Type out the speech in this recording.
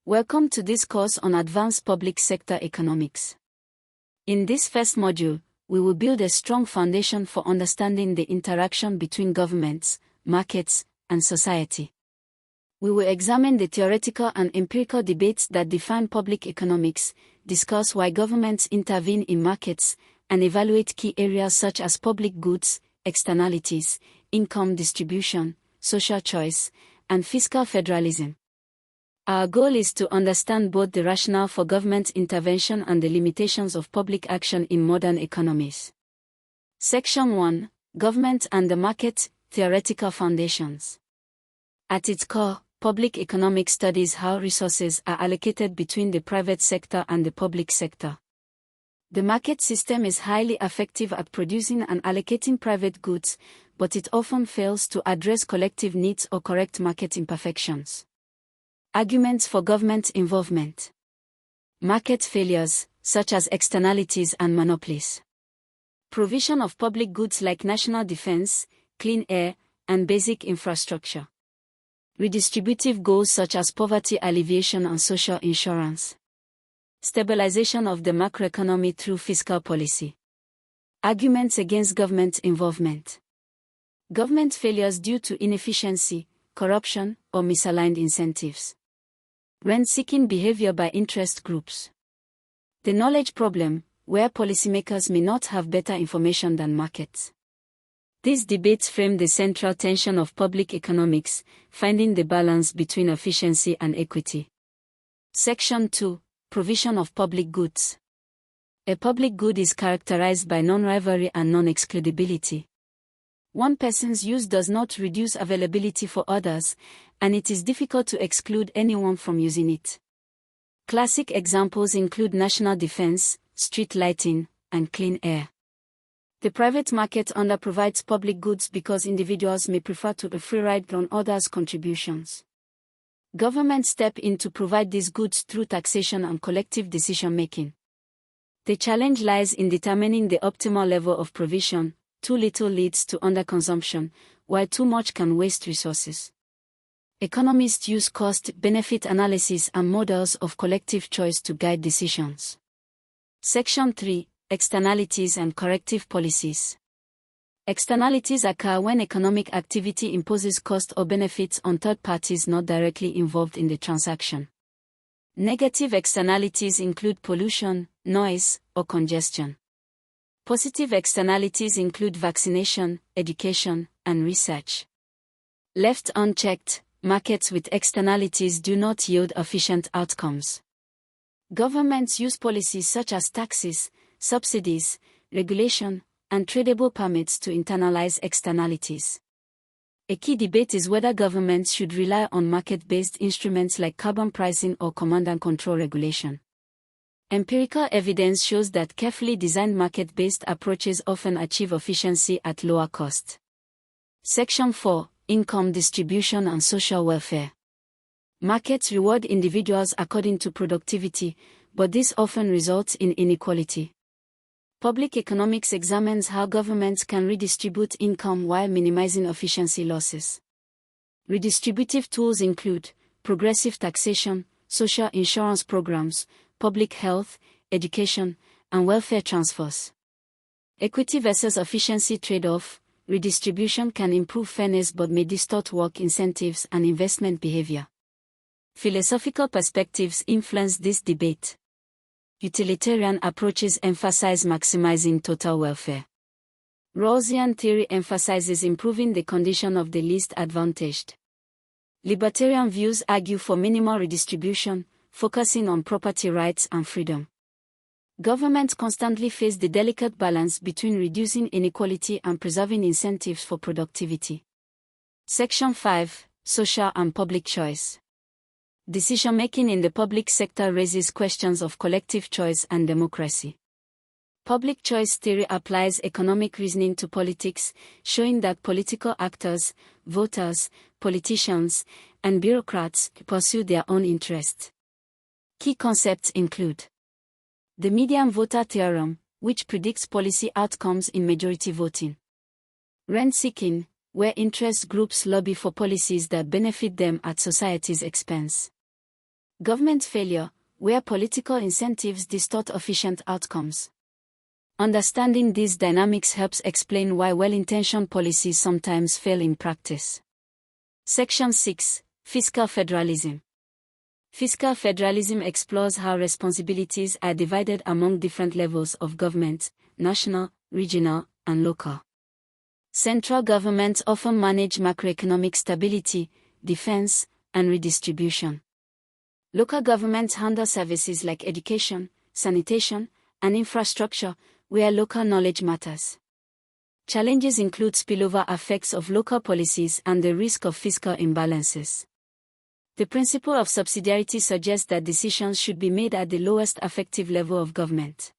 Welcome to this course on Advanced Public Sector Economics. In this first module, we will build a strong foundation for understanding the interaction between governments, markets, and society. We will examine the theoretical and empirical debates that define public economics, discuss why governments intervene in markets, and evaluate key areas such as public goods, externalities, income distribution, social choice, and fiscal federalism. Our goal is to understand both the rationale for government intervention and the limitations of public action in modern economies. Section 1: Government and the Market, Theoretical Foundations. At its core, public economics studies how resources are allocated between the private sector and the public sector. The market system is highly effective at producing and allocating private goods, but it often fails to address collective needs or correct market imperfections. Arguments for government involvement. Market failures, such as externalities and monopolies. Provision of public goods like national defense, clean air, and basic infrastructure. Redistributive goals such as poverty alleviation and social insurance. Stabilization of the macroeconomy through fiscal policy. Arguments against government involvement. Government failures due to inefficiency, corruption, or misaligned incentives. Rent-seeking behavior by interest groups. The knowledge problem, where policymakers may not have better information than markets. These debates frame the central tension of public economics, finding the balance between efficiency and equity. Section 2: Provision of public goods. A public good is characterized by non-rivalry and non-excludability. One person's use does not reduce availability for others, and it is difficult to exclude anyone from using it. Classic examples include national defense, street lighting, and clean air. The private market underprovides public goods because individuals may prefer to a free ride on others' contributions. Governments step in to provide these goods through taxation and collective decision-making. The challenge lies in determining the optimal level of provision. Too little leads to underconsumption, while too much can waste resources. Economists use cost-benefit analysis and models of collective choice to guide decisions. Section 3: Externalities and corrective policies. Externalities occur when economic activity imposes cost or benefits on third parties not directly involved in the transaction. Negative externalities include pollution, noise, or congestion. Positive externalities include vaccination, education, and research. Left unchecked, markets with externalities do not yield efficient outcomes. Governments use policies such as taxes, subsidies, regulation, and tradable permits to internalize externalities. A key debate is whether governments should rely on market-based instruments like carbon pricing or command and control regulation. Empirical evidence shows that carefully designed market-based approaches often achieve efficiency at lower cost. Section 4: Income distribution and social welfare. Markets reward individuals according to productivity, but this often results in inequality. Public economics examines how governments can redistribute income while minimizing efficiency losses. Redistributive tools include progressive taxation, social insurance programs, public health, education, and welfare transfers. Equity versus efficiency trade-off. Redistribution can improve fairness but may distort work incentives and investment behavior. Philosophical perspectives influence this debate. Utilitarian approaches emphasize maximizing total welfare. Rawlsian theory emphasizes improving the condition of the least advantaged. Libertarian views argue for minimal redistribution, focusing on property rights and freedom. Governments constantly face the delicate balance between reducing inequality and preserving incentives for productivity. Section 5: Social and public choice. Decision-making in the public sector raises questions of collective choice and democracy. Public choice theory applies economic reasoning to politics, showing that political actors, voters, politicians, and bureaucrats pursue their own interests. Key concepts include the median voter theorem, which predicts policy outcomes in majority voting. Rent-seeking, where interest groups lobby for policies that benefit them at society's expense. Government failure, where political incentives distort efficient outcomes. Understanding these dynamics helps explain why well-intentioned policies sometimes fail in practice. Section 6. Fiscal Federalism. Fiscal federalism explores how responsibilities are divided among different levels of government, national, regional, and local. Central governments often manage macroeconomic stability, defense, and redistribution. Local governments handle services like education, sanitation, and infrastructure, where local knowledge matters. Challenges include spillover effects of local policies and the risk of fiscal imbalances. The principle of subsidiarity suggests that decisions should be made at the lowest effective level of government.